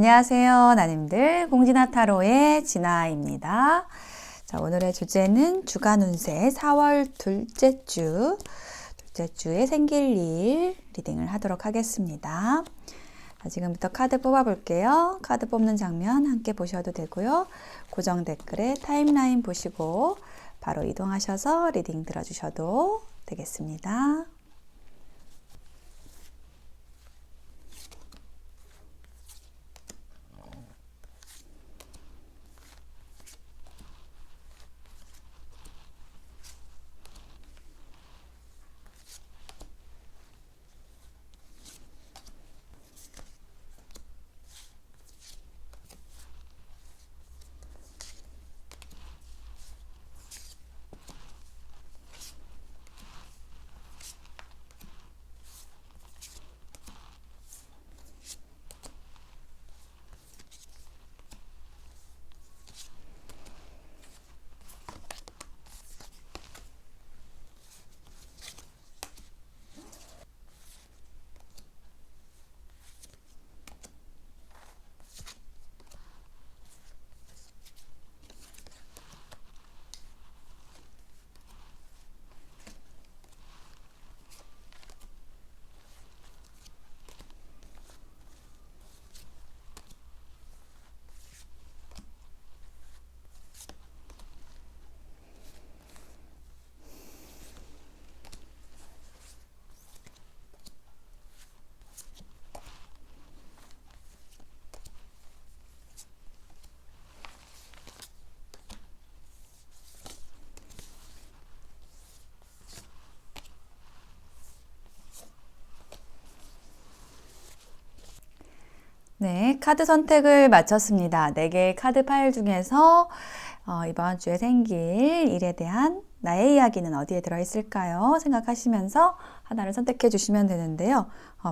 안녕하세요, 나님들. 공진아 타로의 진아입니다. 자, 오늘의 주제는 주간 운세 4월 둘째 주의 생길일 리딩을 하도록 하겠습니다. 자, 지금부터 카드 뽑아볼게요. 카드 뽑는 장면 함께 보셔도 되고요. 고정 댓글에 타임라인 보시고 바로 이동하셔서 리딩 들어주셔도 되겠습니다. 네, 카드 선택을 마쳤습니다. 4개의 카드 파일 중에서 이번 주에 생길 일에 대한 나의 이야기는 어디에 들어있을까요? 생각하시면서 하나를 선택해 주시면 되는데요.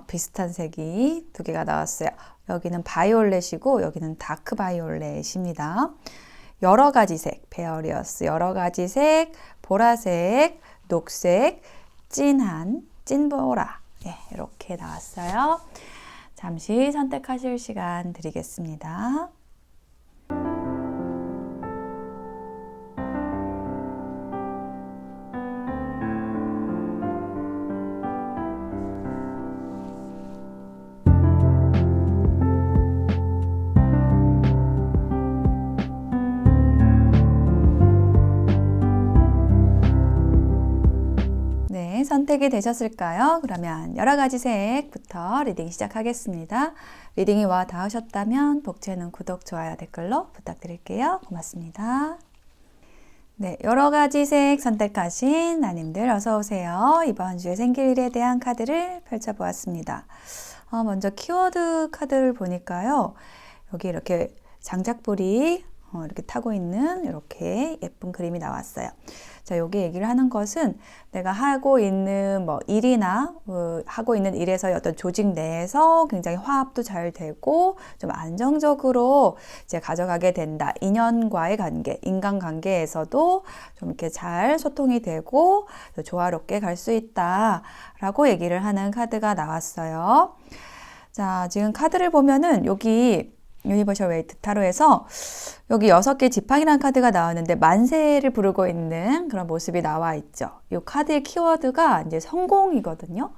비슷한 색이 2개가 나왔어요. 여기는 바이올렛이고 여기는 다크 바이올렛입니다. 여러 가지 색, 베어리어스, 여러 가지 색, 보라색, 녹색, 찐보라. 네, 이렇게 나왔어요. 잠시 선택하실 시간 드리겠습니다. 네, 선택이 되셨을까요? 그러면 여러 가지 색부터 리딩 시작하겠습니다. 리딩이 와 닿으셨다면 복채는 구독, 좋아요, 댓글로 부탁드릴게요. 고맙습니다. 네, 여러 가지 색 선택하신 나님들 어서 오세요. 이번 주에 생길 일에 대한 카드를 펼쳐보았습니다. 먼저 키워드 카드를 보니까요. 여기 이렇게 장작불이 이렇게 타고 있는 이렇게 예쁜 그림이 나왔어요. 자, 여기 얘기를 하는 것은 내가 하고 있는 일이나 하고 있는 일에서의 어떤 조직 내에서 굉장히 화합도 잘 되고 좀 안정적으로 이제 가져가게 된다. 인연과의 관계, 인간관계에서도 좀 이렇게 잘 소통이 되고 조화롭게 갈 수 있다라고 얘기를 하는 카드가 나왔어요. 자, 지금 카드를 보면은 여기 유니버셜 웨이트 타로에서 여기 6개 지팡이라는 카드가 나왔는데 만세를 부르고 있는 그런 모습이 나와 있죠. 이 카드의 키워드가 이제 성공이거든요.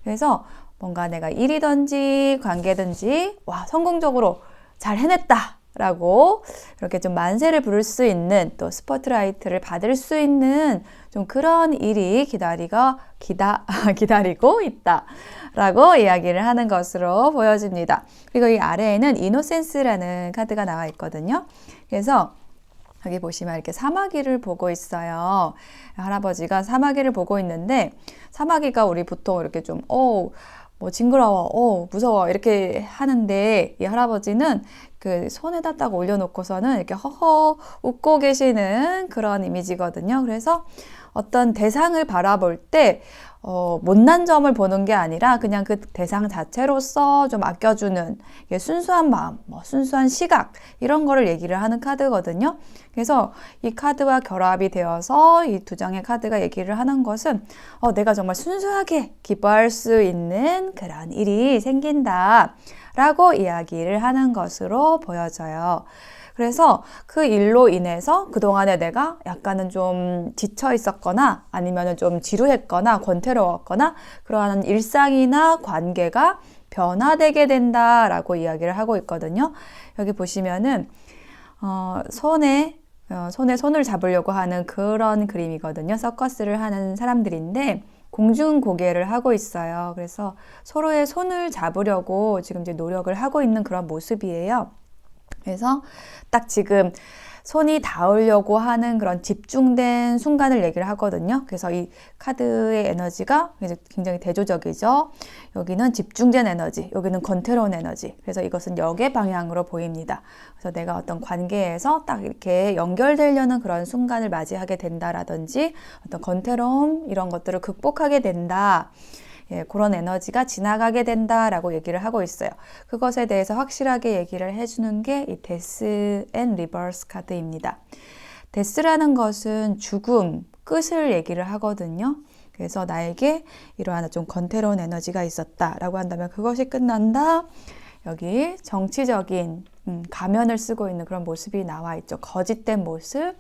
그래서 뭔가 내가 일이든지 관계든지 성공적으로 잘 해냈다 라고 이렇게 좀 만세를 부를 수 있는 또 스포트라이트를 받을 수 있는 좀 그런 일이 기다리고 있다 라고 이야기를 하는 것으로 보여집니다. 그리고 이 아래에는 이노센스라는 카드가 나와 있거든요. 그래서 여기 보시면 이렇게 사마귀를 보고 있어요. 할아버지가 사마귀를 보고 있는데 사마귀가 우리 보통 이렇게 좀 징그러워, 무서워 이렇게 하는데 이 할아버지는 그 손에다 딱 올려놓고서는 이렇게 허허 웃고 계시는 그런 이미지거든요. 그래서 어떤 대상을 바라볼 때 못난 점을 보는 게 아니라 그냥 그 대상 자체로서 좀 아껴주는 순수한 마음, 순수한 시각 이런 거를 얘기를 하는 카드거든요. 그래서 이 카드와 결합이 되어서 이 2장의 카드가 얘기를 하는 것은 내가 정말 순수하게 기뻐할 수 있는 그런 일이 생긴다 라고 이야기를 하는 것으로 보여져요. 그래서 그 일로 인해서 그동안에 내가 약간은 좀 지쳐 있었거나 아니면 좀 지루했거나 권태로웠거나 그러한 일상이나 관계가 변화되게 된다라고 이야기를 하고 있거든요. 여기 보시면은 손에 손을 잡으려고 하는 그런 그림이거든요. 서커스를 하는 사람들인데 공중고개를 하고 있어요. 그래서 서로의 손을 잡으려고 지금 이제 노력을 하고 있는 그런 모습이에요. 그래서 딱 지금 손이 닿으려고 하는 그런 집중된 순간을 얘기를 하거든요. 그래서 이 카드의 에너지가 굉장히 대조적이죠. 여기는 집중된 에너지, 여기는 권태로운 에너지. 그래서 이것은 역의 방향으로 보입니다. 그래서 내가 어떤 관계에서 딱 이렇게 연결되려는 그런 순간을 맞이하게 된다라든지 어떤 권태로움 이런 것들을 극복하게 된다. 예, 그런 에너지가 지나가게 된다라고 얘기를 하고 있어요. 그것에 대해서 확실하게 얘기를 해주는 게 이 데스 앤 리버스 카드입니다. 데스라는 것은 죽음, 끝을 얘기를 하거든요. 그래서 나에게 이러한 좀 권태로운 에너지가 있었다라고 한다면 그것이 끝난다. 여기 정치적인 가면을 쓰고 있는 그런 모습이 나와 있죠. 거짓된 모습.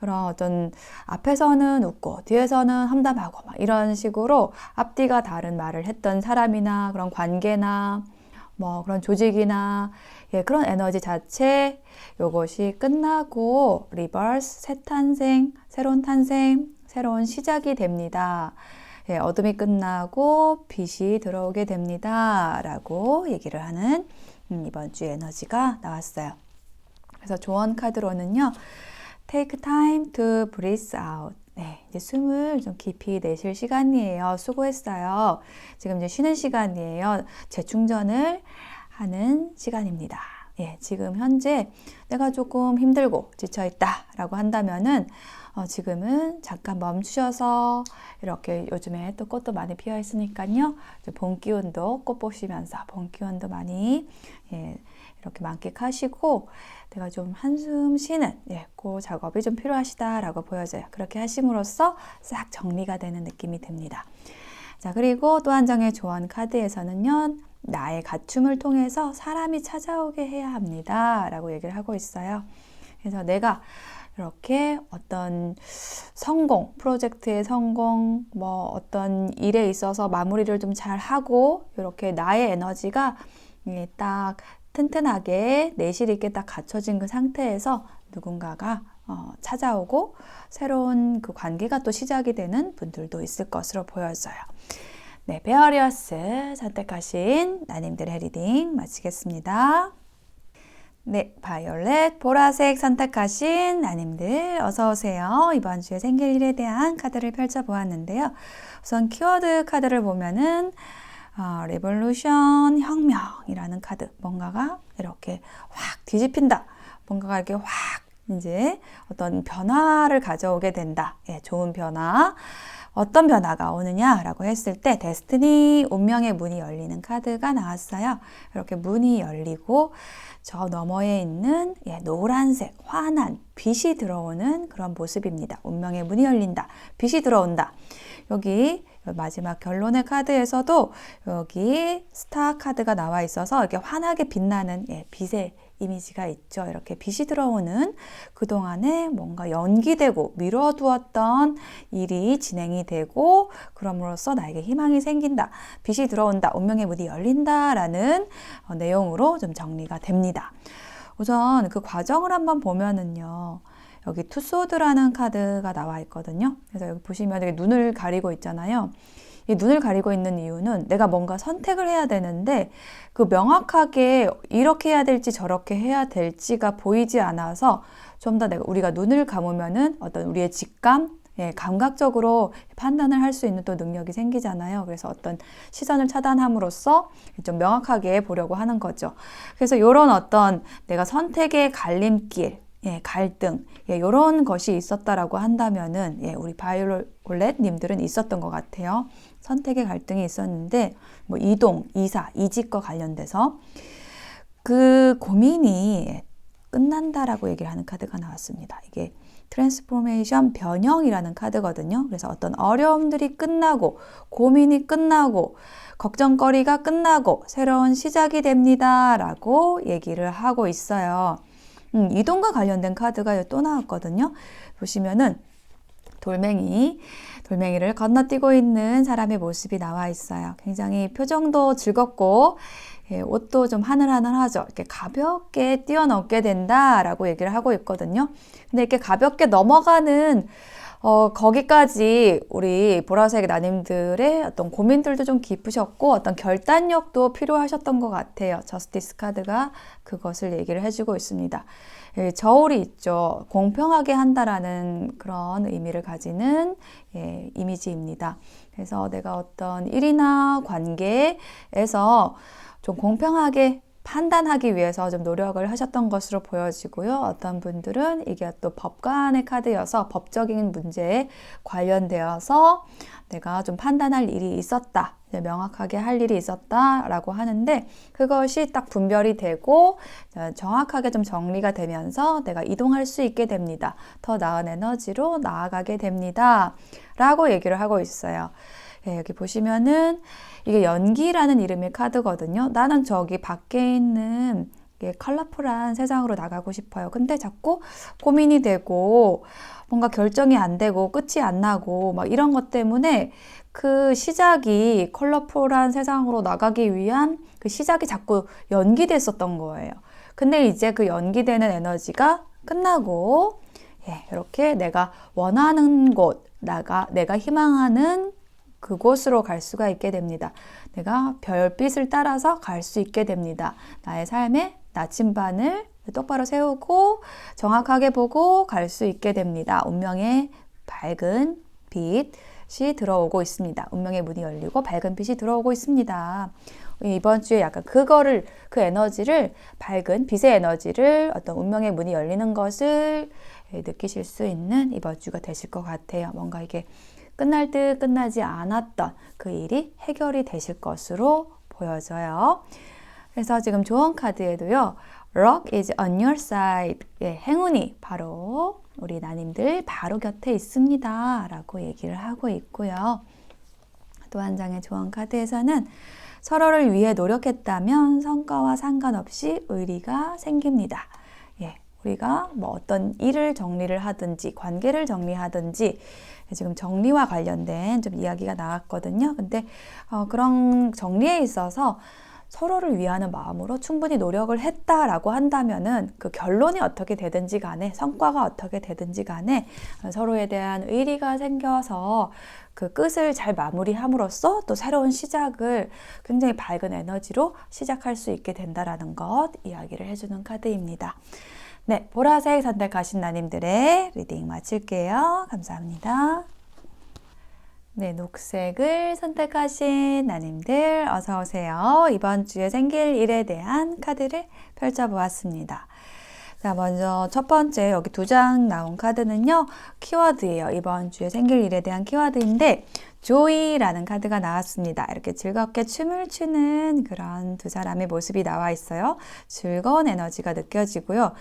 그런 어떤 앞에서는 웃고 뒤에서는 험담하고 막 이런 식으로 앞뒤가 다른 말을 했던 사람이나 그런 관계나 뭐 그런 조직이나 예, 그런 에너지 자체 요것이 끝나고 리버스 새 탄생, 새로운 탄생, 새로운 시작이 됩니다. 예, 어둠이 끝나고 빛이 들어오게 됩니다. 라고 얘기를 하는 이번 주 에너지가 나왔어요. 그래서 조언 카드로는요. Take time to breathe out. 네, 이제 숨을 좀 깊이 내쉴 시간이에요. 수고했어요. 지금 이제 쉬는 시간이에요. 재충전을 하는 시간입니다. 예, 지금 현재 내가 조금 힘들고 지쳐있다라고 한다면은 지금은 잠깐 멈추셔서 이렇게 요즘에 또 꽃도 많이 피어 있으니까요. 봄 기운도 꽃 보시면서 봄 기운도 많이 예, 이렇게 만끽하시고 내가 좀 한숨 쉬는 그 작업이 좀 필요하시다라고 보여져요. 그렇게 하심으로써 싹 정리가 되는 느낌이 듭니다. 자, 그리고 또 한 장의 조언 카드에서는요. 나의 갖춤을 통해서 사람이 찾아오게 해야 합니다. 라고 얘기를 하고 있어요. 그래서 내가 이렇게 어떤 성공, 프로젝트의 성공, 뭐 어떤 일에 있어서 마무리를 좀 잘 하고 이렇게 나의 에너지가 딱 튼튼하게 내실 있게 딱 갖춰진 그 상태에서 누군가가 찾아오고 새로운 그 관계가 또 시작이 되는 분들도 있을 것으로 보여져요. 네, 베어리어스 선택하신 나님들의 리딩 마치겠습니다. 네, 바이올렛 보라색 선택하신 나님들 어서 오세요. 이번 주에 생길 일에 대한 카드를 펼쳐보았는데요. 우선 키워드 카드를 보면은 레볼루션, 혁명이라는 카드. 뭔가가 이렇게 확 뒤집힌다. 뭔가가 이렇게 확 이제 어떤 변화를 가져오게 된다. 예, 좋은 변화. 어떤 변화가 오느냐라고 했을 때 데스티니 운명의 문이 열리는 카드가 나왔어요. 이렇게 문이 열리고 저 너머에 있는 노란색 환한 빛이 들어오는 그런 모습입니다. 운명의 문이 열린다. 빛이 들어온다. 여기 마지막 결론의 카드에서도 여기 스타 카드가 나와 있어서 이렇게 환하게 빛나는 빛의 이미지가 있죠. 이렇게 빛이 들어오는 그동안에 뭔가 연기되고 미뤄두었던 일이 진행이 되고 그럼으로써 나에게 희망이 생긴다. 빛이 들어온다. 운명의 문이 열린다라는 내용으로 좀 정리가 됩니다. 우선 그 과정을 한번 보면은요. 여기 투소드라는 카드가 나와 있거든요. 그래서 여기 보시면 여기 눈을 가리고 있잖아요. 이 눈을 가리고 있는 이유는 내가 뭔가 선택을 해야 되는데 그 명확하게 이렇게 해야 될지 저렇게 해야 될지가 보이지 않아서 좀 더 우리가 눈을 감으면은 어떤 우리의 직감, 감각적으로 판단을 할 수 있는 또 능력이 생기잖아요. 그래서 어떤 시선을 차단함으로써 좀 명확하게 보려고 하는 거죠. 그래서 이런 어떤 내가 선택의 갈림길, 갈등, 이런 것이 있었다라고 한다면은, 우리 바이올렛 님들은 있었던 것 같아요. 선택의 갈등이 있었는데, 뭐 이동, 이사, 이직과 관련돼서 그 고민이 끝난다라고 얘기를 하는 카드가 나왔습니다. 이게 트랜스포메이션 변형이라는 카드거든요. 그래서 어떤 어려움들이 끝나고 고민이 끝나고 걱정거리가 끝나고 새로운 시작이 됩니다 라고 얘기를 하고 있어요. 이동과 관련된 카드가 또 나왔거든요. 보시면은 돌멩이를 건너뛰고 있는 사람의 모습이 나와 있어요. 굉장히 표정도 즐겁고 옷도 좀 하늘하늘하죠. 이렇게 가볍게 뛰어넘게 된다라고 얘기를 하고 있거든요. 근데 이렇게 가볍게 넘어가는 거기까지 우리 보라색 나님들의 어떤 고민들도 좀 깊으셨고 어떤 결단력도 필요하셨던 것 같아요. 저스티스 카드가 그것을 얘기를 해주고 있습니다. 저울이 있죠. 공평하게 한다라는 그런 의미를 가지는 이미지입니다. 그래서 내가 어떤 일이나 관계에서 좀 공평하게 판단하기 위해서 좀 노력을 하셨던 것으로 보여지고요. 어떤 분들은 이게 또 법관의 카드여서 법적인 문제에 관련되어서 내가 좀 판단할 일이 있었다. 명확하게 할 일이 있었다라고 하는데 그것이 딱 분별이 되고 정확하게 좀 정리가 되면서 내가 이동할 수 있게 됩니다. 더 나은 에너지로 나아가게 됩니다. 라고 얘기를 하고 있어요. 여기 보시면은 이게 연기라는 이름의 카드거든요. 나는 저기 밖에 있는 컬러풀한 세상으로 나가고 싶어요. 근데 자꾸 고민이 되고 뭔가 결정이 안 되고 끝이 안 나고 막 이런 것 때문에 그 시작이 컬러풀한 세상으로 나가기 위한 그 시작이 자꾸 연기됐었던 거예요. 근데 이제 그 연기되는 에너지가 끝나고 이렇게 내가 원하는 곳, 내가 희망하는 그곳으로 갈 수가 있게 됩니다. 내가 별빛을 따라서 갈 수 있게 됩니다. 나의 삶의 나침반을 똑바로 세우고 정확하게 보고 갈 수 있게 됩니다. 운명의 밝은 빛이 들어오고 있습니다. 운명의 문이 열리고 밝은 빛이 들어오고 있습니다. 이번 주에 약간 그 에너지를, 밝은 빛의 에너지를 어떤 운명의 문이 열리는 것을 느끼실 수 있는 이번 주가 되실 것 같아요. 뭔가 이게 끝날 듯 끝나지 않았던 그 일이 해결이 되실 것으로 보여져요. 그래서 지금 조언 카드에도요. Luck is on your side. 행운이 바로 우리 나님들 바로 곁에 있습니다. 라고 얘기를 하고 있고요. 또 한 장의 조언 카드에서는 서로를 위해 노력했다면 성과와 상관없이 의리가 생깁니다. 우리가 뭐 어떤 일을 정리를 하든지 관계를 정리하든지 지금 정리와 관련된 좀 이야기가 나왔거든요. 근데 그런 정리에 있어서 서로를 위하는 마음으로 충분히 노력을 했다라고 한다면은 그 결론이 어떻게 되든지 간에 성과가 어떻게 되든지 간에 서로에 대한 의리가 생겨서 그 끝을 잘 마무리함으로써 또 새로운 시작을 굉장히 밝은 에너지로 시작할 수 있게 된다라는 것 이야기를 해주는 카드입니다. 네, 보라색 선택하신 나님들의 리딩 마칠게요. 감사합니다. 네, 녹색을 선택하신 나님들 어서 오세요. 이번 주에 생길 일에 대한 카드를 펼쳐보았습니다. 자, 먼저 첫 번째 여기 2장 나온 카드는요. 키워드예요. 이번 주에 생길 일에 대한 키워드인데 조이라는 카드가 나왔습니다. 이렇게 즐겁게 춤을 추는 그런 두 사람의 모습이 나와 있어요. 즐거운 에너지가 느껴지고요.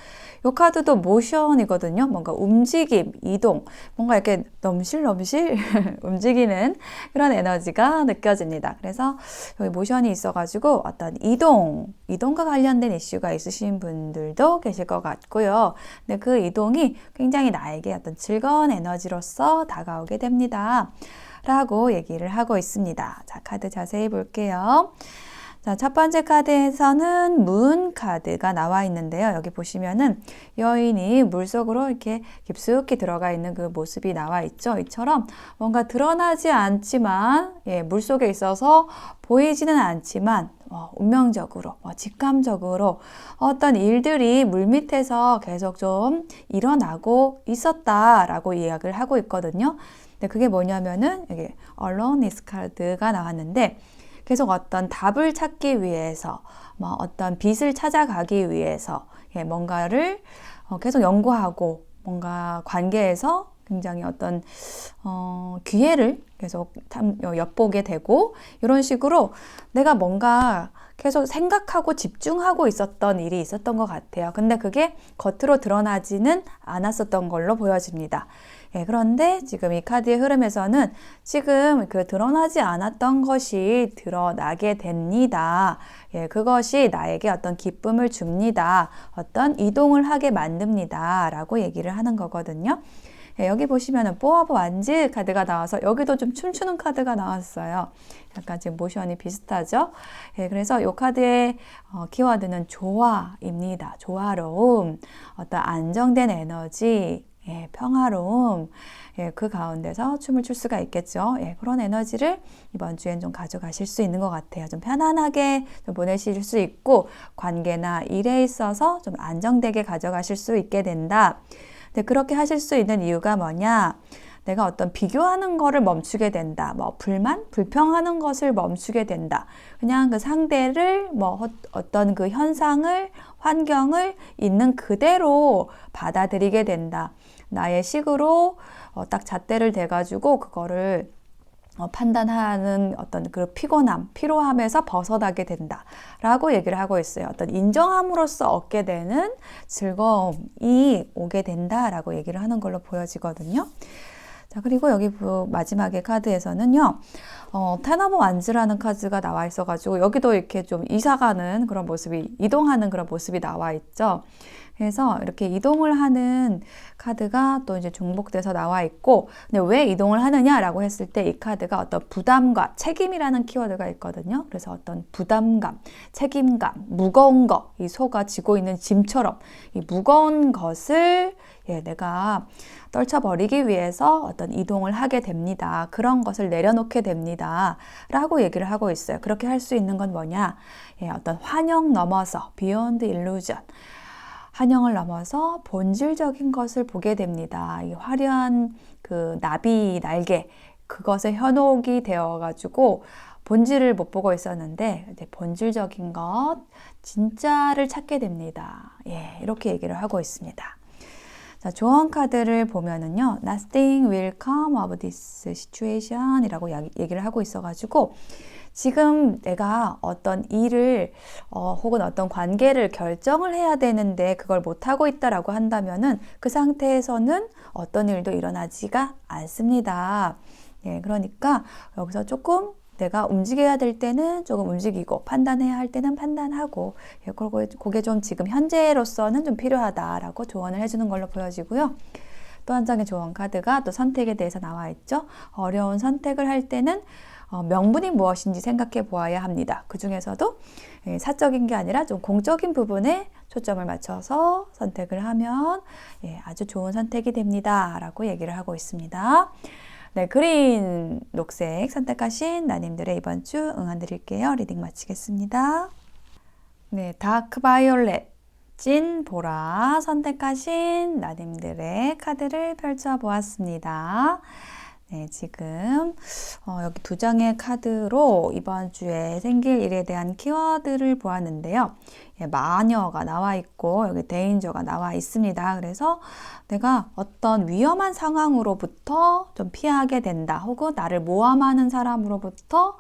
이 카드도 모션이거든요. 뭔가 움직임, 이동, 뭔가 이렇게 넘실넘실 움직이는 그런 에너지가 느껴집니다. 그래서 여기 모션이 있어가지고 어떤 이동과 관련된 이슈가 있으신 분들도 계실 것 같고요. 근데 그 이동이 굉장히 나에게 어떤 즐거운 에너지로서 다가오게 됩니다. 라고 얘기를 하고 있습니다. 자, 카드 자세히 볼게요. 자, 첫 번째 카드에서는 문 카드가 나와 있는데요. 여기 보시면은 여인이 물속으로 이렇게 깊숙이 들어가 있는 그 모습이 나와 있죠. 이처럼 뭔가 드러나지 않지만 물속에 있어서 보이지는 않지만 운명적으로, 직감적으로 어떤 일들이 물밑에서 계속 좀 일어나고 있었다라고 이야기를 하고 있거든요. 근데 그게 뭐냐면은 여기 Aloneness 카드가 나왔는데 계속 어떤 답을 찾기 위해서 어떤 빛을 찾아가기 위해서 뭔가를 계속 연구하고 뭔가 관계에서 굉장히 어떤 기회를 계속 엿보게 되고 이런 식으로 내가 뭔가 계속 생각하고 집중하고 있었던 일이 있었던 것 같아요. 근데 그게 겉으로 드러나지는 않았었던 걸로 보여집니다. 예, 그런데 지금 이 카드의 흐름에서는 지금 그 드러나지 않았던 것이 드러나게 됩니다. 예, 그것이 나에게 어떤 기쁨을 줍니다. 어떤 이동을 하게 만듭니다. 라고 얘기를 하는 거거든요. 예, 여기 보시면은 포 오브 완즈 카드가 나와서 여기도 좀 춤추는 카드가 나왔어요. 약간 지금 모션이 비슷하죠? 예, 그래서 이 카드의 키워드는 조화입니다. 조화로움, 어떤 안정된 에너지, 예, 평화로움, 예, 그 가운데서 춤을 출 수가 있겠죠. 예, 그런 에너지를 이번 주엔 좀 가져가실 수 있는 것 같아요. 좀 편안하게 좀 보내실 수 있고 관계나 일에 있어서 좀 안정되게 가져가실 수 있게 된다. 근데 그렇게 하실 수 있는 이유가 뭐냐? 내가 어떤 비교하는 거를 멈추게 된다. 뭐 불만, 불평하는 것을 멈추게 된다. 그냥 그 상대를 뭐 어떤 그 현상을, 환경을 있는 그대로 받아들이게 된다. 나의 식으로 딱 잣대를 대가지고 그거를 판단하는 어떤 그 피곤함, 피로함에서 벗어나게 된다라고 얘기를 하고 있어요. 어떤 인정함으로써 얻게 되는 즐거움이 오게 된다라고 얘기를 하는 걸로 보여지거든요. 자, 그리고 여기 마지막에 카드에서는요, 텐 오브 완즈라는 카드가 나와 있어가지고 여기도 이렇게 좀 이사가는 그런 모습이, 이동하는 그런 모습이 나와 있죠. 그래서 이렇게 이동을 하는 카드가 또 이제 중복돼서 나와 있고, 근데 왜 이동을 하느냐라고 했을 때 이 카드가 어떤 부담과 책임이라는 키워드가 있거든요. 그래서 어떤 부담감, 책임감, 무거운 거, 이 소가 지고 있는 짐처럼 이 무거운 것을 내가 떨쳐버리기 위해서 어떤 이동을 하게 됩니다. 그런 것을 내려놓게 됩니다. 라고 얘기를 하고 있어요. 그렇게 할 수 있는 건 뭐냐? 어떤 환영 넘어서 beyond illusion. 환영을 넘어서 본질적인 것을 보게 됩니다. 이 화려한 그 나비 날개, 그것에 현혹이 되어가지고 본질을 못 보고 있었는데 이제 본질적인 것, 진짜를 찾게 됩니다. 예, 이렇게 얘기를 하고 있습니다. 자, 조언 카드를 보면은요, Nothing will come of this situation 이라고 얘기를 하고 있어가지고 지금 내가 어떤 일을 혹은 어떤 관계를 결정을 해야 되는데 그걸 못하고 있다라고 한다면은 그 상태에서는 어떤 일도 일어나지가 않습니다. 예, 그러니까 여기서 조금 내가 움직여야 될 때는 조금 움직이고 판단해야 할 때는 판단하고, 예, 그게 좀 지금 현재로서는 좀 필요하다라고 조언을 해주는 걸로 보여지고요. 또 한 장의 조언 카드가 또 선택에 대해서 나와 있죠. 어려운 선택을 할 때는 명분이 무엇인지 생각해 보아야 합니다. 그 중에서도 사적인 게 아니라 좀 공적인 부분에 초점을 맞춰서 선택을 하면 아주 좋은 선택이 됩니다. 라고 얘기를 하고 있습니다. 네, 그린 녹색 선택하신 나님들의 이번 주 응원 드릴게요. 리딩 마치겠습니다. 네, 다크 바이올렛, 찐 보라 선택하신 나님들의 카드를 펼쳐 보았습니다. 네, 지금 여기 두 장의 카드로 이번 주에 생길 일에 대한 키워드를 보았는데요. 예, 마녀가 나와 있고 여기 데인저가 나와 있습니다. 그래서 내가 어떤 위험한 상황으로부터 좀 피하게 된다. 혹은 나를 모함하는 사람으로부터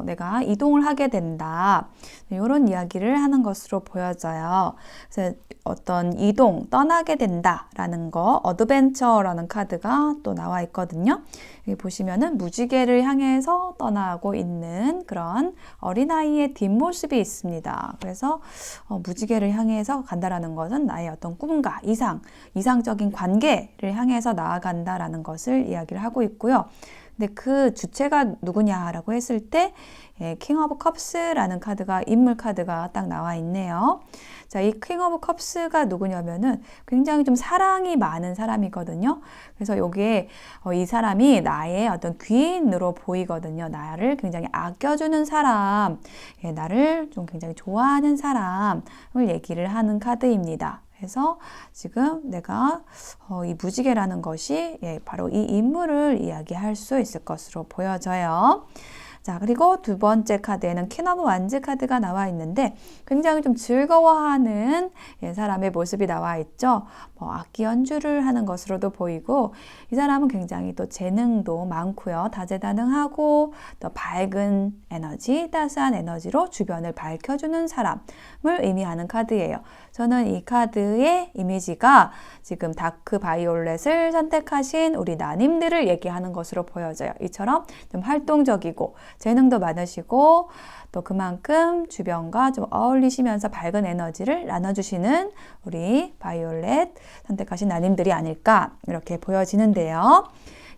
내가 이동을 하게 된다. 이런 이야기를 하는 것으로 보여져요. 그래서 어떤 이동, 떠나게 된다라는 거, 어드벤처라는 카드가 또 나와 있거든요. 여기 보시면은 무지개를 향해서 떠나고 있는 그런 어린아이의 뒷모습이 있습니다. 그래서 무지개를 향해서 간다라는 것은 나의 어떤 꿈과 이상적인 관계를 향해서 나아간다라는 것을 이야기를 하고 있고요. 근데 그 주체가 누구냐라고 했을 때 킹 오브 컵스라는 카드가, 인물 카드가 딱 나와 있네요. 자, 이 킹 오브 컵스가 누구냐면은 굉장히 좀 사랑이 많은 사람이거든요. 그래서 여기에 이 사람이 나의 어떤 귀인으로 보이거든요. 나를 굉장히 아껴주는 사람, 나를 좀 굉장히 좋아하는 사람을 얘기를 하는 카드입니다. 그래서 지금 내가 이 무지개라는 것이 바로 이 인물을 이야기할 수 있을 것으로 보여져요. 자, 그리고 두 번째 카드에는 퀸 오브 완즈 카드가 나와 있는데 굉장히 좀 즐거워하는 사람의 모습이 나와 있죠. 뭐 악기 연주를 하는 것으로도 보이고 이 사람은 굉장히 또 재능도 많고요. 다재다능하고 또 밝은 에너지, 따스한 에너지로 주변을 밝혀주는 사람을 의미하는 카드예요. 저는 이 카드의 이미지가 지금 다크 바이올렛을 선택하신 우리 나님들을 얘기하는 것으로 보여져요. 이처럼 좀 활동적이고 재능도 많으시고 또 그만큼 주변과 좀 어울리시면서 밝은 에너지를 나눠주시는 우리 바이올렛 선택하신 나님들이 아닐까 이렇게 보여지는데요.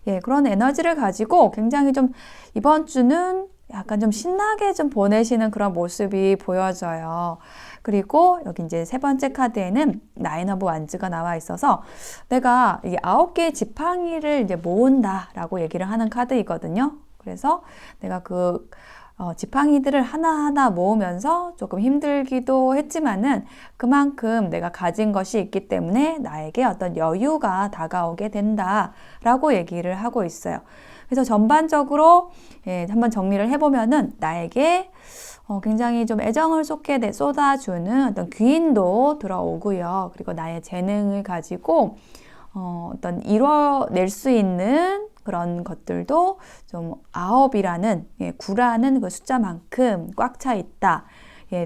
예, 그런 에너지를 가지고 굉장히 좀 이번 주는 약간 좀 신나게 좀 보내시는 그런 모습이 보여져요. 그리고 여기 이제 세 번째 카드에는 나인 오브 완즈가 나와 있어서 내가 이 9개의 지팡이를 이제 모은다라고 얘기를 하는 카드이거든요. 그래서 내가 그 지팡이들을 하나하나 모으면서 조금 힘들기도 했지만은 그만큼 내가 가진 것이 있기 때문에 나에게 어떤 여유가 다가오게 된다라고 얘기를 하고 있어요. 그래서 전반적으로 한번 정리를 해보면은 나에게 굉장히 좀 애정을 쏟아주는 어떤 귀인도 들어오고요. 그리고 나의 재능을 가지고 어떤 이뤄낼 수 있는 그런 것들도 좀 9이라는 9라는 그 숫자만큼 꽉 차 있다.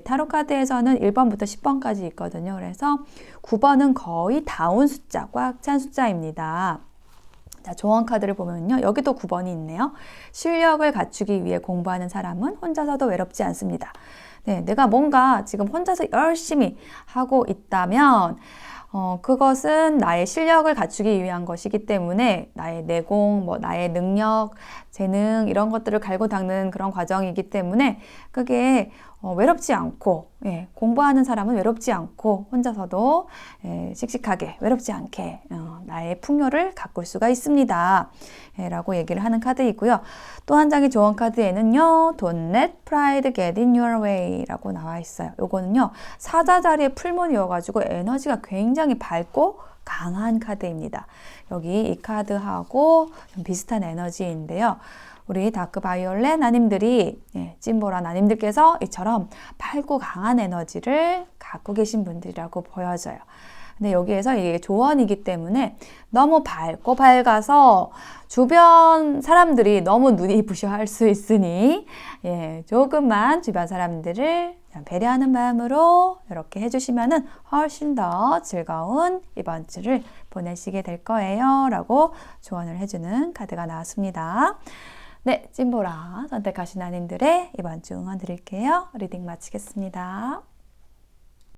타로 카드에서는 1번부터 10번까지 있거든요. 그래서 9번은 거의 다운 숫자, 꽉 찬 숫자입니다. 자, 조언 카드를 보면요. 여기도 9번이 있네요. 실력을 갖추기 위해 공부하는 사람은 혼자서도 외롭지 않습니다. 네, 내가 뭔가 지금 혼자서 열심히 하고 있다면 그것은 나의 실력을 갖추기 위한 것이기 때문에 나의 내공, 나의 능력, 재능 이런 것들을 갈고 닦는 그런 과정이기 때문에 그게 외롭지 않고 공부하는 사람은 외롭지 않고 혼자서도 씩씩하게 외롭지 않게 나의 풍요를 가꿀 수가 있습니다. 라고 얘기를 하는 카드이고요. 또 한 장의 조언 카드에는요. Don't let pride get in your way 라고 나와 있어요. 요거는요. 사자 자리의 풀문이어가지고 에너지가 굉장히 밝고 강한 카드입니다. 여기 이 카드하고 좀 비슷한 에너지인데요. 우리 다크 바이올렛 나님들이 찐보라 나님들께서 이처럼 밝고 강한 에너지를 갖고 계신 분들이라고 보여져요. 근데 여기에서 이게 조언이기 때문에 너무 밝고 밝아서 주변 사람들이 너무 눈이 부셔할 수 있으니 조금만 주변 사람들을 배려하는 마음으로 이렇게 해주시면은 훨씬 더 즐거운 이번 주를 보내시게 될 거예요. 라고 조언을 해주는 카드가 나왔습니다. 네, 찐보라 선택하신 나님들의 이번 주 응원 드릴게요. 리딩 마치겠습니다.